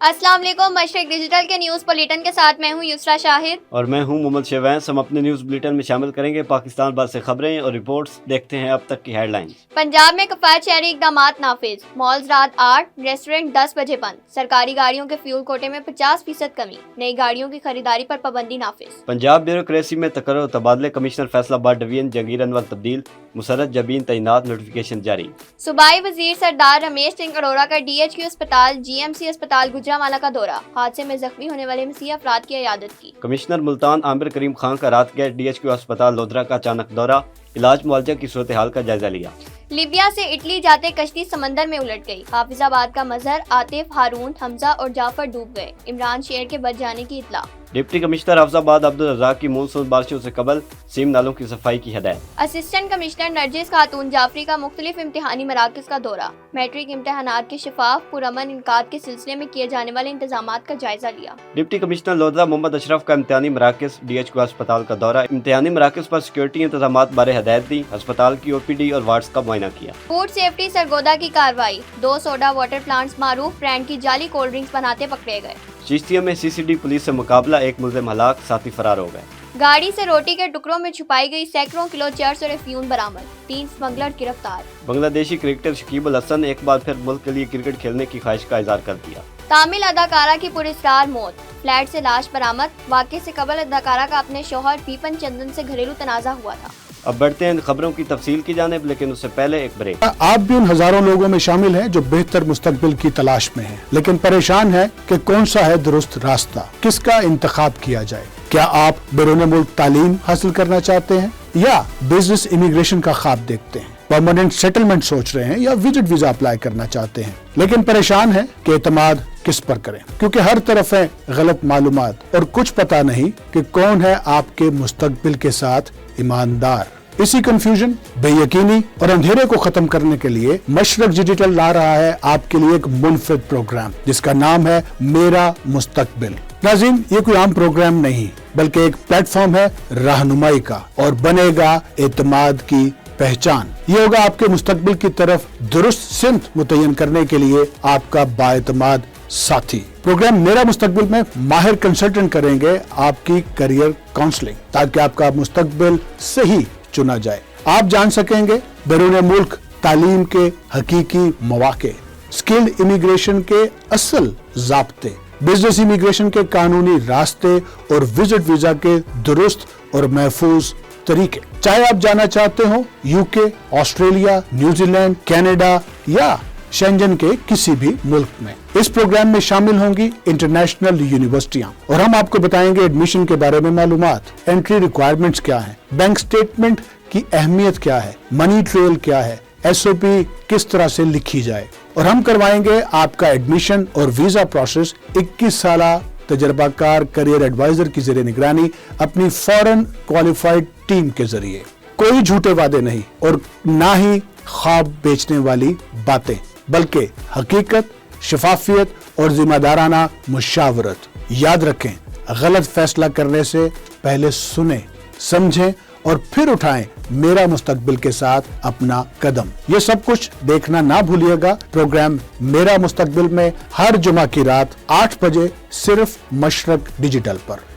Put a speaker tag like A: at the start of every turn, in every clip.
A: अस्सलाम वालेकुम। मशरक डिजिटल के न्यूज़ बुलेटिन के साथ मैं हूं युसरा शाहिद
B: और मैं हूं मोहम्मद शेवैस। हम अपने न्यूज़ बुलेटिन में शामिल करेंगे पाकिस्तान भर से खबरें और रिपोर्ट्स। देखते हैं अब तक की हेडलाइंस।
A: पंजाब में किफायत शहरी इकदामात नाफिज, मॉल्स रात 8, रेस्टोरेंट 10 बजे बंद, सरकारी गाड़ियों के फ्यूल कोटे में 50% कमी, नई गाड़ियों की खरीदारी पर पाबंदी नाफिज।
B: पंजाब ब्यूरोक्रेसी में तकर्रुर तबादले, कमिश्नर फैसलाबाद डिवीजन जहांगीर अनवर तब्दील, मुसर्रत जबीन तैनात, नोटिफिकेशन जारी।
A: सूबाई वजीर सरदार रमेश सिंह अरोड़ा का DHQ अस्पताल GMC अस्पताल गुजरांवाला का दौरा, हादसे में जख्मी होने वाले मसीह अफराद की इयादत की।
B: कमिश्नर मुल्तान आमिर करीम खान का रात गए DHQ अस्पताल लोधरा का अचानक दौरा, इलाज मुआवजा की सूरत हाल का जायजा लिया।
A: लीबिया से इटली जाते कश्ती समंदर में उलट गई, हाफिजाबाद का मजहर, आतिफ, हारून, हमजा और जाफर डूब गए, इमरान शेर के बच जाने की इत्तला।
B: डिप्टी कमिश्नर हाफिजाबाद अब्दुल रज़ाक की मानसून बारिशों से कबल सीम नालों की सफाई की हदायत।
A: असिस्टेंट कमिश्नर नरजिस खातून जाफरी का मुख्तलिफ इम्तिहानी मराकज का दौरा, मैट्रिक इम्तहानात के शफाफ पुरअमन इनकाद के सिलसिले में किए जाने वाले इंतजामात का जायजा लिया।
B: डिप्टी कमिश्नर लोधरा मोहम्मद अशरफ का इम्तिहानी मराकज DHQ अस्पताल का दौरा, इम्तिहानी मराकज पर सिक्योरिटी इंतजामात बारे हदायत दी, अस्पताल की OPD और वार्ड्स का मुआयना किया।
A: फूड सेफ्टी सरगोदा की कार्रवाई, 2 सोडा वाटर प्लांट्स मारूफ ब्रांड की जाली कोल्ड ड्रिंक्स बनाते पकड़े गए।
B: चिश्तिया में CCD पुलिस से मुकाबला, एक मुलजिम हलाक, साथी फरार हो गए।
A: गाड़ी से रोटी के टुकड़ों में छुपाई गई सैकड़ों किलो चर्स और अफ्यून बरामद, 3 स्मगलर गिरफ्तार।
B: बांग्लादेशी क्रिकेटर शकीब अल हसन एक बार फिर मुल्क के लिए क्रिकेट खेलने की ख्वाहिश का इजहार कर दिया।
A: तामिल अदाकारा की पुरस्कार मौत, फ्लैट से लाश बरामद, वाक़े से कबल अदाकारा का अपने शौहर पीपन चंदन से घरेलू तनाज़ा हुआ था।
B: अब बढ़ते हैं खबरों की तफसील की जानिब, लेकिन उससे पहले एक ब्रेक।
C: आप भी उन हजारों लोगों में शामिल हैं जो बेहतर मुस्तकबिल की तलाश में हैं, लेकिन परेशान हैं कि कौन सा है दुरुस्त रास्ता, किसका इंतखाब किया जाए। क्या आप बैरून मुल्क तालीम हासिल करना चाहते हैं या बिजनेस इमिग्रेशन का ख्वाब देखते हैं, परमानेंट सेटलमेंट सोच रहे हैं या विजिट वीजा अप्लाई करना चाहते हैं, लेकिन परेशान है कि एतमाद किस पर करें, क्योंकि हर तरफ है गलत मालूमात और कुछ पता नहीं कि कौन है आपके मुस्तकबिल के साथ ईमानदार। इसी कंफ्यूजन, बेयकीनी और अंधेरे को खत्म करने के लिए मशरक डिजिटल ला रहा है आपके लिए एक मुनफरिद प्रोग्राम जिसका नाम है मेरा मुस्तकबिल। नाज़रीन, ये कोई आम प्रोग्राम नहीं बल्कि एक प्लेटफॉर्म है रहनुमाई का और बनेगा एतमाद की पहचान। ये होगा आपके मुस्तकबिल की तरफ दुरुस्त सिमत मुतय्यन करने के लिए आपका बाएतमाद साथी। प्रोग्राम मेरा मुस्तकबिल में माहिर कंसल्टेंट करेंगे आपकी करियर काउंसलिंग ताकि आपका मुस्तकबिल सही चुना जाए। आप जान सकेंगे बैरून मुल्क तालीम के हकीकी मौके, स्किल्ड इमिग्रेशन के असल ज़ाब्ते, बिजनेस इमिग्रेशन के कानूनी रास्ते और विजिट वीजा के दुरुस्त और महफूज तरीके। चाहे आप जाना चाहते हो UK, ऑस्ट्रेलिया, न्यूजीलैंड, कनाडा या शेंजन के किसी भी मुल्क में। इस प्रोग्राम में शामिल होंगी इंटरनेशनल यूनिवर्सिटियां और हम आपको बताएंगे एडमिशन के बारे में मालूमात, एंट्री रिक्वायरमेंट्स क्या हैं, बैंक स्टेटमेंट की अहमियत क्या है, मनी ट्रेल क्या है, SOP किस तरह से लिखी जाए, और हम करवाएंगे आपका एडमिशन और वीजा प्रोसेस 21 साल तजर्बाकार करियर एडवाइजर की ज़रिए निगरानी अपनी फॉरेन क्वालिफाइड टीम के जरिए। कोई झूठे वादे नहीं और ना ही ख्वाब बेचने वाली बातें, बल्कि हकीकत, शफाफियत और जिम्मेदाराना मुशावरत। याद रखें, गलत फैसला करने से पहले सुने, समझें और फिर उठाएं मेरा मुस्तकबिल के साथ अपना कदम। ये सब कुछ देखना ना भूलिएगा प्रोग्राम मेरा मुस्तकबिल में हर जुमा की रात 8 बजे सिर्फ मशरक डिजिटल पर।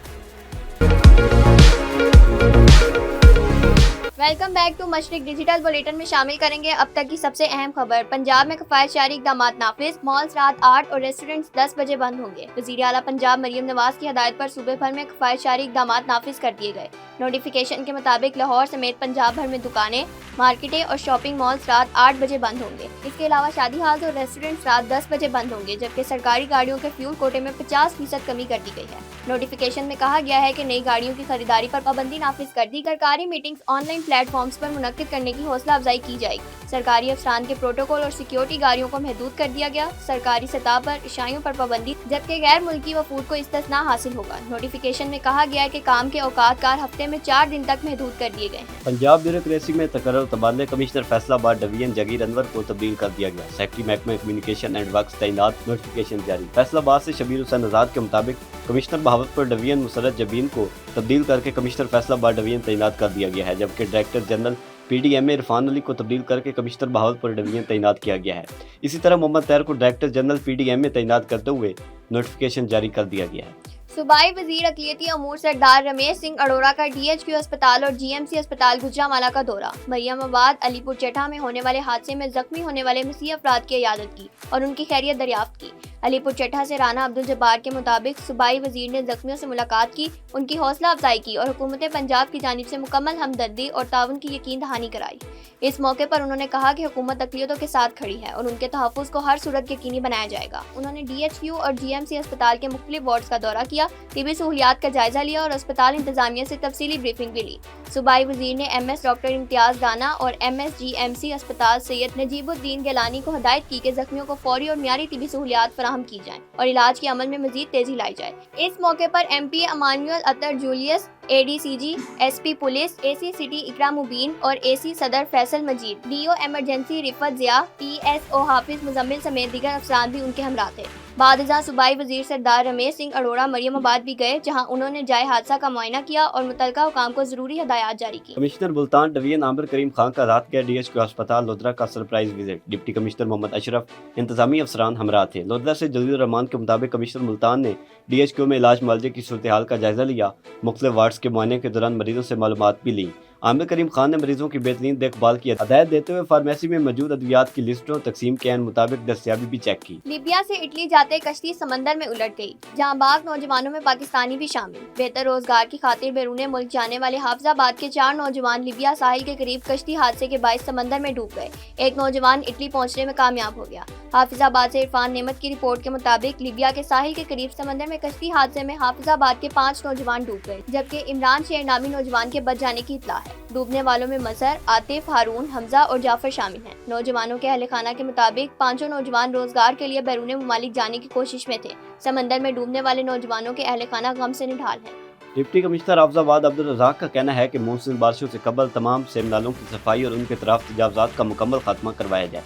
A: Welcome back to Mashriq digital bulletin में शामिल करेंगे अब तक की सबसे अहम खबर। पंजाब में किफायत शहरी इकदामात नाफिज, मॉल्स रात 8 और रेस्टोरेंट्स 10 बजे बंद होंगे। वज़ीर आला पंजाब मरियम नवाज की हदायत पर सूबे भर में किफायत शहरी इकदामात नाफिज कर दिए गए। नोटिफिकेशन के मुताबिक लाहौर समेत पंजाब भर में दुकानें, मार्केटें और शॉपिंग मॉल्स रात 8 बजे बंद होंगे। इसके अलावा शादी हाल और रेस्टोरेंट्स रात 10 बजे बंद होंगे, जबकि सरकारी गाड़ियों के फ्यूल कोटे में 50% कमी कर दी गई है। नोटिफिकेशन में कहा गया है कि नई गाड़ियों की खरीदारी पर पाबंदी नाफिज कर दी। सरकारी मीटिंग्स ऑनलाइन प्लेटफॉर्म्स पर मुनक्किद करने की हौसला अफजाई की जाएगी। सरकारी अफसरान के प्रोटोकॉल और सिक्योरिटी गाड़ियों को महदूद कर दिया गया। सरकारी सतह पर इशाइयों पर पाबंदी, जबकि गैर मुल्की वफूद को इस्तिस्ना हासिल होगा। नोटिफिकेशन में कहा गया है कि काम के औकात कार हफ्ते में 4 दिन तक महदूद कर दिए गए हैं।
B: पंजाब ब्यूरोक्रेसी में तकर्रुर तबादले, कमिश्नर फैसलाबाद डिवीजन जहांगीर अनवर को तब्दील कर दिया गया, सेक्रेटरी महकमा कम्युनिकेशन एंड वर्क्स तैनात, नोटिफिकेशन जारी। फैसलाबाद से शबीर हुसैन आजाद के मुताबिक कमिश्नर बहावलपुर डिवीजन मुसर्रत जबीन को तब्दील करके कमिश्नर फैसलाबाद डिवीजन तैनात कर दिया गया है, जबकि director general PDMA Irfan Ali को तब्दील करके कमिश्नर बहावलपुर डिवीजन तैनात किया गया है। इसी तरह मोहम्मद तैयर को डायरेक्टर जनरल PDMA तैनात करते हुए नोटिफिकेशन जारी कर दिया गया है।
A: सूबाई वजीर अक़लियती अमूर सरदार रमेश सिंह अरोड़ा का DHQ अस्पताल और GMC अस्पताल गुजरांवाला का दौरा। मरियमाबाद अलीपुर चट्टा में होने वाले हादसे में जख्मी होने वाले मसीह अफराद की इयादत की और उनकी खैरियत दरियाफ्त की। अलीपुर चट्टा से राना अब्दुल जब्बार के मुताबिक सूबाई वजीर ने जख्मियों से मुलाकात की, उनकी हौसला अफजाई की और हुकूमत पंजाब की जानिब से मुकम्मल हमदर्दी और ताउन की यकीन दहानी कराई। इस मौके पर उन्होंने कहा कि हुकूमत अक़लियतों के साथ खड़ी है और उनके तहफ़्फ़ुज़ को हर सूरत यकीनी बनाया जाएगा। उन्होंने DHQ और GMC अस्पताल के मुख्तलिफ वार्ड्स का दौरा किया, तिबी सहूलियात का जायजा लिया और अस्पताल इंतजामिया से तफसीली ब्रीफिंग भी ली। सूबाई वजीर ने MS डॉक्टर इम्तियाज़ राना और MSGMC अस्पताल सैयद नजीबुद्दीन गिलानी को हदायत की कि जख्मियों को फौरी और मियारी तिबी सहूलियात फराहम की जाएं और इलाज के अमल में मजीद तेजी लाई जाए। इस मौके पर MP Emmanuel Athar Julius, ADCG, SP पुलिस, AC सिटी इकरा मुबीन और AC Sadar Faisal Majeed, DO emergency Riffat Zia, TSO Hafiz Muzammil समेत दीगर अफसरान भी उनके हमरा थे। बादशाह सूबाई वजीर सरदार रमेश सिंह अरोड़ा मरियमाबाद भी गए, जहां उन्होंने जाए हादसा का मुआयना किया और मुतलका हुकाम को जरूरी हदायत जारी की।
B: कमिश्नर मुल्तान डिवीजन आमिर करीम खान का रात गए DHQ अस्पताल लोधरा का surprise visit. Deputy commissioner Mohammad Ashraf, इंतजामी अफसरान हमरा थे। लोधरा से जलील रहमान के मुताबिक कमिश्नर मुल्तान ने DHQ में इलाज मुआवजे की सूरत हाल का जायजा लिया, मुख्तलिफ वार्ड्स के मुआयने के दौरान मरीजों से मालूमात भी ली। आमिर करीम खान ने मरीजों की बेहतरीन देखभाल की हदायत देते हुए फार्मेसी में मौजूद अद्वियात की लिस्टों तकसीम के मुताबिक दस्तियाबी भी चेक की।
A: लीबिया से इटली जाते कश्ती समंदर में उलट गई, जहां बाग नौजवानों में पाकिस्तानी भी शामिल। बेहतर रोजगार की खातिर बैरून मुल्क जाने वाले हाफिजाबाद के 4 नौजवान लिबिया साहिल के करीब कश्ती हादसे के बाइस समंदर में डूब गए। एक नौजवान इटली पहुंचने में कामयाब हो गया। हाफिजाबाद से इरफान नेमत की रिपोर्ट के मुताबिक लिबिया के साहिल के करीब समंदर में कश्ती हादसे में हाफिजाबाद के 5 नौजवान डूब गए, जबकि इमरान शेर नामी नौजवान के बच जाने की इत्तला है। डूबने वालों में मसर, आतिफ, हारून, हमजा और जाफर शामिल हैं। नौजवानों के अहले खाना के मुताबिक 5 नौजवान रोजगार के लिए बैरून मुमालिक जाने की कोशिश में थे। समंदर में डूबने वाले नौजवानों के अहले खाना गम से निढाल हैं।
B: डिप्टी कमिश्नर हाफिजाबाद अब्दुल रज़ाक का कहना है कि मौसमी बारिशों से कबल तमाम सेम नालों की सफाई और उनके तरफ तजावज़ात का मुकम्मल खात्मा करवाया जाए।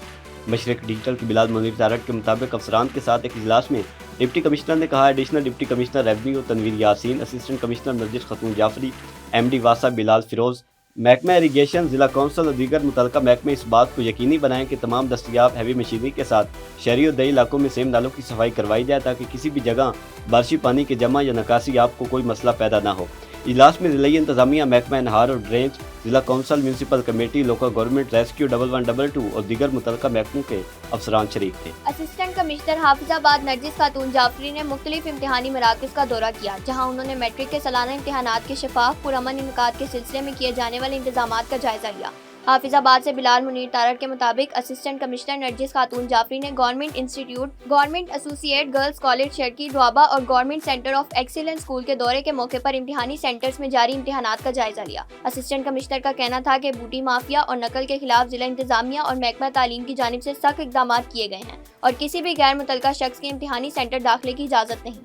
B: मशरक डिजिटल के बिलाल मुनीर तारक के मुताबिक अफसरान के साथ एक इजलास में डिप्टी कमिश्नर ने कहा, additional deputy commissioner revenue Tanveer Yasin, assistant commissioner Nargis Khatoon Jafri, MD वासा बिलाल फिरोज, महकमा इरीगेशन, जिला कौंसल और दीगर मुतलका महकमे इस बात को यकीनी बनाएं कि तमाम दस्तयाब हैवी मशीनरी के साथ शहरी और दही इलाकों में सेम नालों की सफाई करवाई जाए ताकि किसी भी जगह बारिशी पानी के जमा या निकासी आप को कोई मसला पैदा ना हो। इजलास में जिला इंतजामिया, महकमा नहार और ड्रेनेज, जिला council, municipal committee, local government, rescue 1122 और दीगर मुतलका महकमों के अफसरान शरीक थे।
A: असिस्टेंट कमिश्नर हाफिजाबाद नरजिश खातून जाफरी ने मुख्तलिफ इम्तिहानी मराकज़ का दौरा किया, जहां उन्होंने मैट्रिक के सालाना इम्तिहानात के शफाफ पुरअमन इनकाद के सिलसिले में किए जाने वाले इंतजामात का जायजा लिया। हाफिजाबाद से बिलाल मुनीर तारक के मुताबिक असिस्टेंट कमिश्नर नरजिश खातून जाफरी ने government institute, government associate girls college Sharqi Doaba और government centre of excellence school के दौरे के मौके पर इम्तिहानी सेंटर्स में जारी इम्तिहानात का जायजा लिया। असिस्टेंट कमिश्नर का कहना था कि बूटी माफिया और नकल के खिलाफ जिला इंतजामिया और महकमा तालीम की जानिब से सख्त इक़दाम किए गए हैं और किसी भी गैर मुतलका शख्स के इम्तिहानी सेंटर दाखिले की इजाज़त नहीं।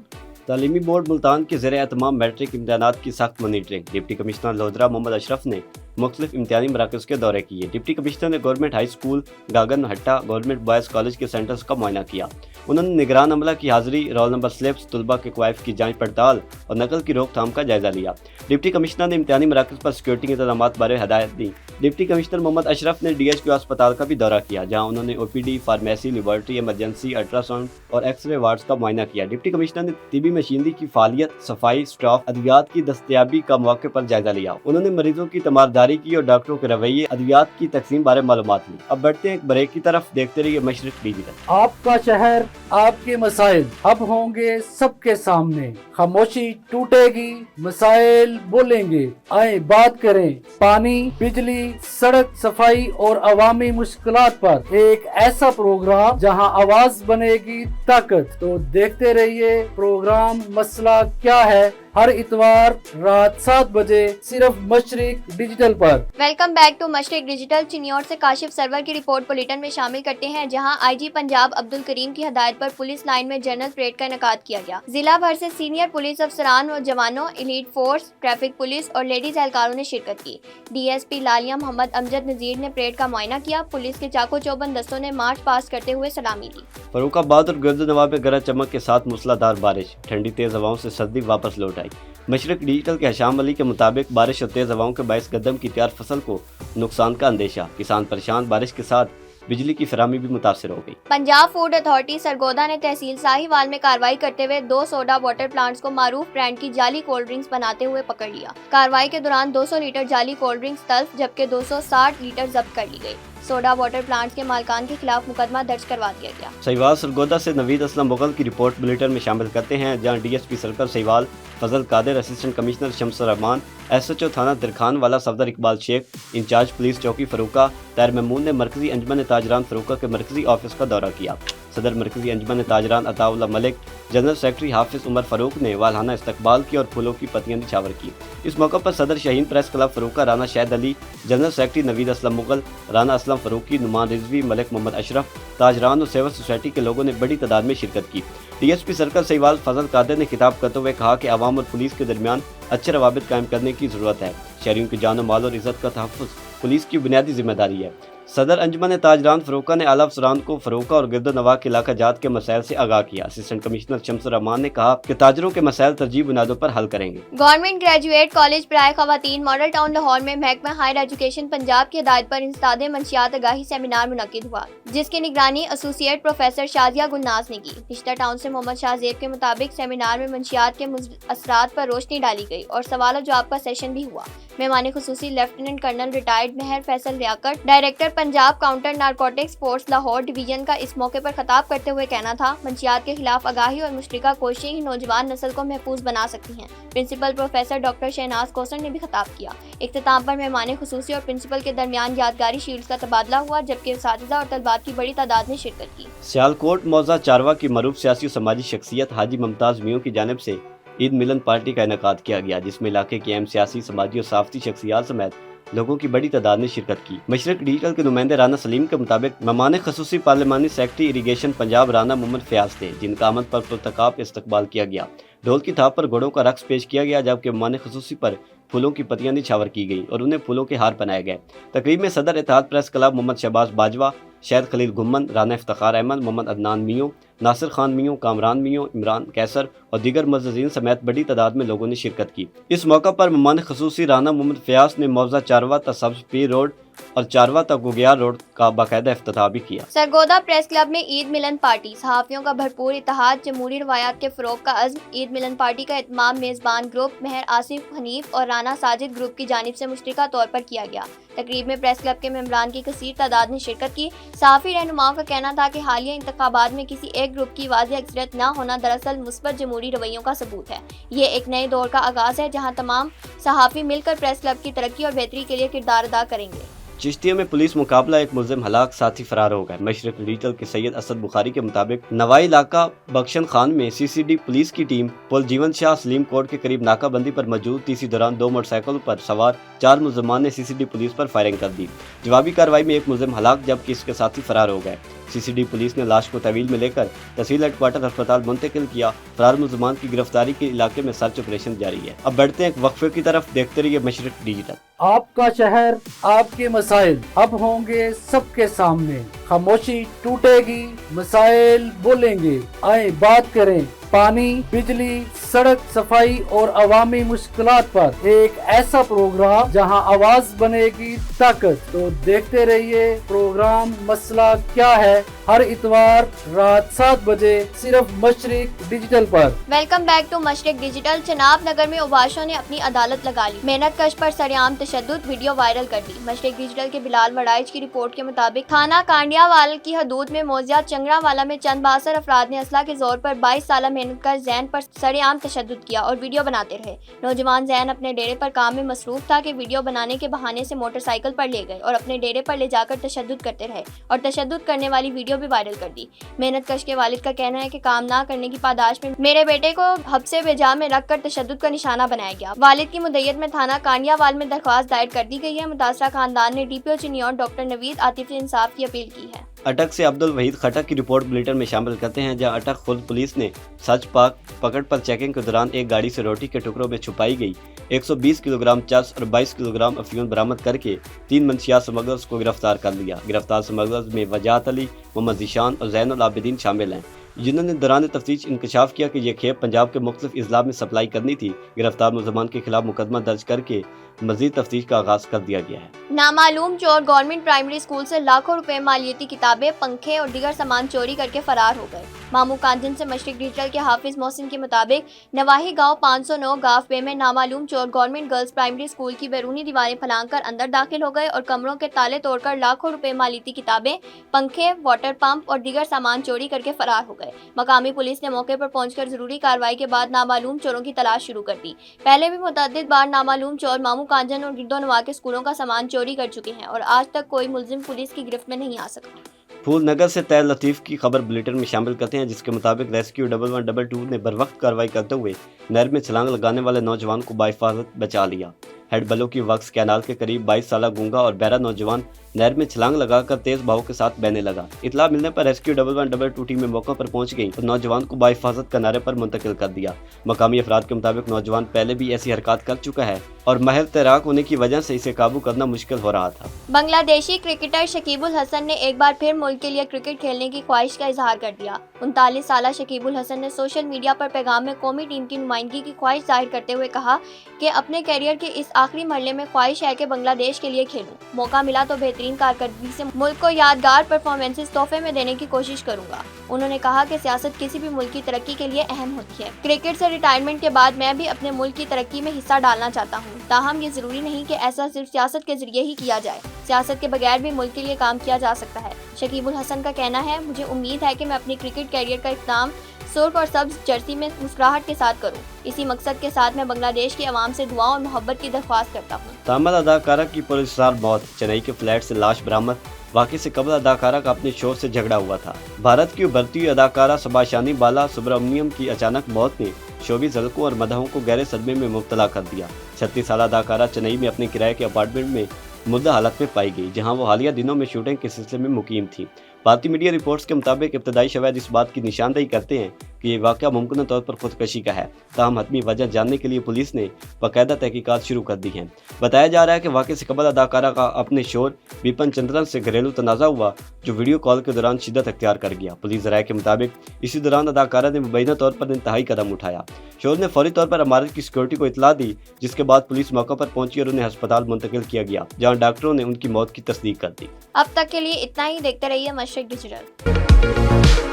B: तालीमी बोर्ड मुल्तान के ज़ेर एहतमाम मैट्रिक इम्तिहानात की सख्त monitoring. Deputy commissioner Lodhran Muhammad Ashraf ने मुख्तलिफ इम्तिहानी मराकज़ के दौरे किए। डिप्टी कमिश्नर ने government high school Gagan Hatta, government boys college के सेंटर्स का मुआयना किया। उन्होंने निगरान अमला की हाजिरी, रोल नंबर स्लिप्स, तुलबा के क्वाइफ की जांच पड़ताल और नकल की रोकथाम का जायजा लिया। डिप्टी कमिश्नर ने इम्तिहानी मराकज़ पर सिक्योरिटी के इंतजामात बारे हदायत दी। डिप्टी कमिश्नर मोहम्मद अशरफ ने DHQ अस्पताल का भी दौरा किया, जहां उन्होंने OPD, pharmacy, laboratory, emergency, ultrasound और एक्सरे वार्ड्स का मुआयना किया। डिप्टी कमिश्नर ने तिबी मशीनरी की फालियत, सफाई, स्टाफ, अद्वियात की दस्तयाबी का मौके पर जायजा लिया। उन्होंने मरीजों की तमारदारी की और डॉक्टरों के रवैये, अद्वियात की तकसीम बारे मालूमात ली। अब बढ़ते हैं एक ब्रेक की तरफ, देखते रहिए मशरिक डिजिटल।
D: आपका शहर, आपके मसाइल अब होंगे सबके सामने, खामोशी टूटेगी, मसाइल बोलेंगे। आए बात करें पानी, बिजली, सड़क, सफाई और अवामी मुश्किलात पर एक ऐसा प्रोग्राम जहां आवाज बनेगी ताकत। तो देखते रहिए प्रोग्राम मसला क्या है, हर इतवार रात 7 बजे सिर्फ मशरिक डिजिटल पर।
A: Welcome back to Mashriq digital. चिन्नौर से काशिफ सरवर की रिपोर्ट बुलेटिन में शामिल करते हैं, जहां IG पंजाब अब्दुल करीम की हदायत पर पुलिस लाइन में जनरल परेड का इनेकाद किया गया। जिला भर से सीनियर पुलिस अफसरान और जवानों, एलीट फोर्स, ट्रैफिक पुलिस और लेडीज एहलकारों ने शिरकत की। DSP लालिया मोहम्मद अमजद नजीर ने परेड का मुआयना किया। पुलिस के चाको चौबंद दस्तों ने मार्च पास करते हुए सलामी दी।
B: फर्रुखाबाद और गर्दनवा में गरज चमक के साथ मूसलाधार बारिश, ठंडी तेज हवाओं से सर्दी वापस लौट आई। मशरक डिजिटल के हशाम अली के मुताबिक बारिश और तेज हवाओं के बायस गंदम की तैयार फसल को नुकसान का अंदेशा, किसान परेशान। बारिश के साथ बिजली की फराहमी भी मुतासर हो गई।
A: पंजाब फूड अथॉरिटी सरगोदा ने तहसील साहिवाल में कार्रवाई करते हुए 2 सोडा वाटर प्लांट्स को मारूफ ब्रांड की जाली कोल्ड ड्रिंक्स बनाते हुए पकड़ लिया। कार्रवाई के दौरान 200 लीटर जाली कोल्ड ड्रिंक्स तल्फ जबकि 260 लीटर जब्त कर ली गई। सोडा वाटर प्लांट्स के मालिकान के खिलाफ मुकदमा दर्ज करवा दिया गया।
B: सहीवाल सरगोदा से नवीद असलम मुगल की रिपोर्ट बुलेटिन में शामिल करते हैं, जहां DSP circle Sahiwal Fazal Qadir, assistant commissioner Shamsur Rehman, SHO थाना दिरखान वाला सफदर इकबाल शेख, इंचार्ज पुलिस चौकी फरूका तार महमूद ने मरकजी अंजमन ताजरान फरूका के मरकजी ऑफिस का दौरा किया। सदर मरकजी अंजमन ताजरान अताउल्लाह मलिक, जनरल सेक्रेटरी हाफिज उमर फारूक ने वालहाना इस्तकबाल की और फूलों की पत्तियां निछावर की। इस मौके पर सदर शाहीन प्रेस क्लब फरूका राना शहद अली, जनरल सेक्रेटरी नवीद असलम मुगल, राना असलम फरूकी, नुमान रिजवी, मलिक मोहम्मद अशरफ, ताजरान और सिविल सोसाइटी के लोगों ने बड़ी तादाद में शिरकत की। डीएसपी सर्कल सहीवाल फजल कादिर ने खिताब करते हुए कहा कि आवाम और पुलिस के दरमियान अच्छे रवाबित कायम करने की ज़रूरत है। शहरियों की जान माल और इज़्ज़त का तहफ़्फ़ुज़ पुलिस की बुनियादी जिम्मेदारी है। सदर अंजमन ताजरान फरूका ने आला अफसरान को फरूका और गिरदो नवाह के इलाका जात के मसाइल से आगाह किया। असिस्टेंट कमिश्नर शमसुर रहमान ने कहा कि ताजरों के मसाइल तरजीह बुनियादों पर हल करेंगे।
A: गवर्नमेंट ग्रेजुएट कॉलेज बराए खवातीन मॉडल टाउन लाहौर में महकमा हायर एजुकेशन पंजाब की हिदायत पर इंसदादे मंशियात आगाही सेमिनार मुनक्किद हुआ, जिसकी निगरानी एसोसिएट प्रोफेसर शाजिया गुलनाज ने की। रिश्ता टाउन से मोहम्मद शाहजेब के मुताबिक सेमिनार में मंशियात के असरात पर रोशनी डाली गई और सवाल और जवाब का सेशन भी हुआ। मेहमान खुसूसी lieutenant colonel retired Mehar Faisal रियाकत, director Punjab counter narcotics force Lahore division का इस मौके पर खिताब करते हुए कहना था, मंशियात के खिलाफ आगाही और मुश्तरका कोशिशें ही नौजवान नस्ल को महफूज बना सकती हैं। Principal professor doctor Shahnaz Kausar ने भी खिताब किया। इख्तिताम पर मेहमान खुसूसी और प्रिंसिपल के दरमियान यादगारी शील्ड का तबादला हुआ, जबकि असातिज़ा और तलबात की बड़ी तादाद ने शिरकत की।
B: सियालकोट मौजा चारवा की मरूफ सियासी और समाजी शख्सियत हाजी मुमताज़ मियों की जानिब से ईद मिलन पार्टी का इनेकाद किया गया, जिसमें इलाके की अहम सियासी, समाजी और सहाफ़ती शख्सियात समेत लोगों की बड़ी तादाद ने शिरकत की। मशरक डिजिटल के नुमाइंदे राना सलीम के मुताबिक मेहमान खसूसी पार्लिमानी सेक्रेटरी इरीगेशन पंजाब राना मोहम्मद फयाज थे, जिनका आमद पर पुरतकाब इस्तकबाल किया गया। ढोल की थाप पर घोड़ों का रक्स पेश किया गया, जबकि मेहमान खसूसी पर फूलों की पत्तियां निछावर की गई और उन्हें फूलों के हार पहनाए गए। तकरीब में सदर इत्तेहाद प्रेस क्लब मोहम्मद शहबाज बाजवा, शहद खलील गुम्मन, राना इफ्तिखार अहमद, मोहम्मद अदनान मियों, नासिर खान मियों, कामरान मियों, इमरान कैसर और दीगर मुअज़्ज़िज़ीन समेत बड़ी तादाद में लोगों ने शिरकत की। इस मौका पर मेहमान खसूसी राना मोहम्मद फयाज ने मौजा चारवा तक सब्ज़ पीर रोड और चारवा तक गुगियार रोड का बाकायदा इफ्तिताह भी किया।
A: सरगोदा प्रेस क्लब में ईद मिलन पार्टी, सहाफ़ियों का भरपूर इत्तेहाद, जमहूरी रवायात के फ़रोग़ का अज़्म। ईद मिलन पार्टी का इत्माम मेज़बान ग्रुप मेहर आसिफ हनीफ और राना साजिद ग्रुप की जानिब से मुश्तरका तौर पर किया गया। तकरीब में प्रेस क्लब के मेंबरान की कसीर तादाद ने शिरकत की। सहाफ़ी रहनुमाओं का कहना था कि हालिया इंतखाबात में किसी एक ग्रुप की वाज़ेह अक्सरियत न होना दरअसल मुस्बत जमहूरी रवैयों का सबूत है। ये एक नए दौर का आगाज़ है, जहाँ तमाम सहाफ़ी मिलकर प्रेस क्लब की तरक्की और बेहतरी के लिए किरदार अदा करेंगे।
B: चिश्तिया में पुलिस मुकाबला, एक मुलजिम हलाक, साथी फरार हो गए। मशरक डिजिटल के सैयद असद बुखारी के मुताबिक नवाई इलाका बख्शन खान में सीसीडी पुलिस की टीम पुल जीवन शाह सलीम कोर्ट के करीब नाकाबंदी पर मौजूद थी। इसी दौरान 2 मोटरसाइकिल पर सवार 4 मुलजमान ने सीसीडी पुलिस पर फायरिंग कर दी। जवाबी कार्रवाई में एक मुलजिम हलाक जबकि इसके साथी फरार हो गए। सीसीडी पुलिस ने लाश को तहवील में लेकर तहसील हेडक्वार्टर अस्पताल मुंतकिल किया। फरार मुलजमान की गिरफ्तारी के इलाके में सर्च ऑपरेशन जारी है। अब बढ़ते हैं एक वक्फे की तरफ, देखते रहिए मशरक डिजिटल।
D: आपका शहर, आपके मसाइल अब होंगे सबके सामने। खामोशी टूटेगी, मसाइल बोलेंगे, आए बात करें। पानी, बिजली, सड़क, सफाई और अवामी मुश्किलात पर एक ऐसा प्रोग्राम जहां आवाज बनेगी ताकत। तो देखते रहिए प्रोग्राम मसला क्या है, हर इतवार रात 7 बजे सिर्फ मशरिक डिजिटल पर।
A: Welcome back to Mashriq digital. Chenab Nagar में उबाशों ने अपनी अदालत लगा ली। मेहनत कश पर सरेआम तशद्दुद, वीडियो वायरल कर दी। मशरिक डिजिटल के बिलाल वड़ाइच की रिपोर्ट के मुताबिक थाना कांडियावाल की हदूद में मौजिया चंगरावाला में चंद बासर अफराद ने असला के जोर पर 22 साल मेहनत कर जैन पर सरेआम तशद्दुद किया और वीडियो बनाते रहे। नौजवान जैन अपने डेरे पर काम में मसरूफ था कि वीडियो बनाने के बहाने से मोटरसाइकिल पर ले गए और अपने डेरे पर ले जाकर तशद्दुद करते रहे और तशद्दुद करने वाली वीडियो भी वायरल कर दी। मेहनत कश के वालिद का कहना है कि काम ना करने की पादाश में मेरे बेटे को हब्से बेजा में रखकर तशद्दुद का निशाना बनाया गया। वालिद की मुद्दत में थाना कांडियावाल में दरख्वास्त दायर कर दी गई है। मुतासरा खानदान ने डीपीओ चिन्योट डॉक्टर नवीद आतिफ से इंसाफ की अपील की है।
B: अटक से अब्दुल वहीद खटक की रिपोर्ट बुलेटिन में शामिल करते हैं, जहां अटक खुद पुलिस ने सच पाक पकड़ पर चेकिंग के दौरान एक गाड़ी से रोटी के टुकड़ों में छुपाई गई 120 किलोग्राम चर्स और 22 किलोग्राम अफीम बरामद करके 3 मंशियात स्मगलर्स को गिरफ्तार कर लिया। गिरफ्तार स्मगलर्स में वजाहत अली, मोहम्मद ज़ीशान और ज़ैनुल आबिदीन शामिल हैं, जिन्होंने दौरान तफ्तीश इंकशाफ किया कि यह खेप पंजाब के मुख्तलिफ अजला में सप्लाई करनी थी। गिरफ्तार मुलजमान के खिलाफ मुकदमा दर्ज करके मजीद तफ्तीश का आगाज कर दिया गया है।
A: नामालूम चोर गवर्नमेंट प्राइमरी स्कूल से लाखों रुपए मालियती किताबें, पंखे और दीगर सामान चोरी करके फरार हो गए। मामू कांजन से मशरिक डिजिटल के हाफिज मोहसिन के मुताबिक नवाही गांव 509 गाफ बे में नामालूम चोर गवर्नमेंट गर्ल्स प्राइमरी स्कूल की बैरूनी दीवारें फलांग कर अंदर दाखिल हो गए और कमरों के ताले तोड़कर लाखों रुपए मालियती किताबें, पंखे, वाटर पंप और दीगर सामान चोरी करके फरार हो गए। मकामी पुलिस ने मौके पर पहुंचकर जरूरी कार्रवाई के बाद नामालूम चोरों की तलाश शुरू कर दी। पहले भी मुतअद्दिद बार नामालूम चोर मामू कांजन और गिरदो नवा के स्कूलों का सामान चोरी कर चुके हैं और आज तक कोई मुलजिम पुलिस की गिरफ्त में नहीं आ सका।
B: फूल नगर से तैर लतीफ़ की खबर बुलेटिन में शामिल करते हैं, जिसके मुताबिक रेस्क्यू 1122 ने बरवक्त कार्रवाई करते हुए नहर में छलांग लगाने वाले नौजवान को बाहिफाजत बचा लिया। हेड बलो की वक्स कैनाल के करीब 22 साल गूंगा और बहरा नौजवान नहर में छलांग लगाकर तेज बहाव के साथ बहने लगा। इतला मिलने पर रेस्क्यू 1122 टीमें मौके पर पहुंच गई और नौजवान को बाहिफाजत किनारे पर मुंतकिल कर दिया। मकामी अफराद के मुताबिक नौजवान पहले भी ऐसी हरकत कर चुका है और महल तैराक होने की वजह से इसे काबू करना मुश्किल हो रहा था।
A: बांग्लादेशी क्रिकेटर शकीबुल हसन ने एक बार फिर मुल्क के लिए क्रिकेट खेलने की ख्वाहिश का इजहार कर दिया। 39 साल शकीबुल हसन ने सोशल मीडिया पर पैगाम में कौमी टीम की नुमाइंदगी की ख्वाहिश जाहिर करते हुए कहा कि अपने कैरियर के इस आखिरी मरहले में ख्वाहिश है कि बांग्लादेश के लिए खेलूं। मौका मिला तो बेहतरीन कारकर्दगी से मुल्क को यादगार परफॉर्मेंसेस तोहफे में देने की कोशिश करूंगा। उन्होंने कहा कि सियासत किसी भी मुल्क की तरक्की के लिए अहम होती है। क्रिकेट से रिटायरमेंट के बाद मैं भी अपने मुल्क की तरक्की में हिस्सा डालना चाहता हूँ। ताहम ये जरूरी नहीं कि ऐसा सिर्फ सियासत के जरिए ही किया जाए, सियासत के बगैर भी मुल्क के लिए काम किया जा सकता है। शकीबुल हसन का कहना है, मुझे उम्मीद है कि मैं अपनी क्रिकेट कैरियर का इख्तिताम सुर्ख और सब्ज जर्सी में मुस्कुराहट के साथ करूं। इसी मकसद के साथ मैं बांग्लादेश की आवाम से दुआ और मोहब्बत की दरख्वास्त करता हूं।
B: तामल अदाकारा की पुलिसरार मौत। चेन्नई के फ्लैट से लाश बरामद। वाक़े से कबल अदाकारा का अपने शोर से झगड़ा हुआ था। भारत की उभरती हुई अदाकारा सुभाषानी बाला सुब्रमण्यम की अचानक मौत ने शोबिज़ हलकों और मदहों को गहरे सदमे में मुब्तला कर दिया। 36 साल अदाकारा चेन्नई में अपने किराए के अपार्टमेंट में मुर्दा हालत में पाई गई, जहां वो हालिया दिनों में शूटिंग के सिलसिले में मुकीम थी। भारतीय मीडिया रिपोर्ट्स के मुताबिक इब्तदाई शवाहिद इस बात की निशानदेही करते हैं कि ये वाक़या मुमकिन तौर पर खुदकशी का है। ताहम हतमी वजह जानने के लिए पुलिस ने बाकायदा तहकीकात शुरू कर दी हैं। बताया जा रहा है कि वाक़े से कबल अदाकारा का अपने शोर बिपन चंद्रन से घरेलू तनाज़ा हुआ, जो वीडियो कॉल के दौरान शिद्दत अख्तियार कर गया। पुलिस राय के मुताबिक इसी दौरान अदाकारा ने मुबैना तौर पर इंतहाई कदम उठाया। शोर ने फौरी तौर पर इमारत की सिक्योरिटी को इतला दी, जिसके बाद पुलिस मौके पर पहुंची और उन्हें अस्पताल मुंतकिल किया गया, जहां डॉक्टरों ने उनकी मौत की तस्दीक कर दी।
A: अब तक के लिए इतना ही। देखते रहिए मशरिक डिजिटल।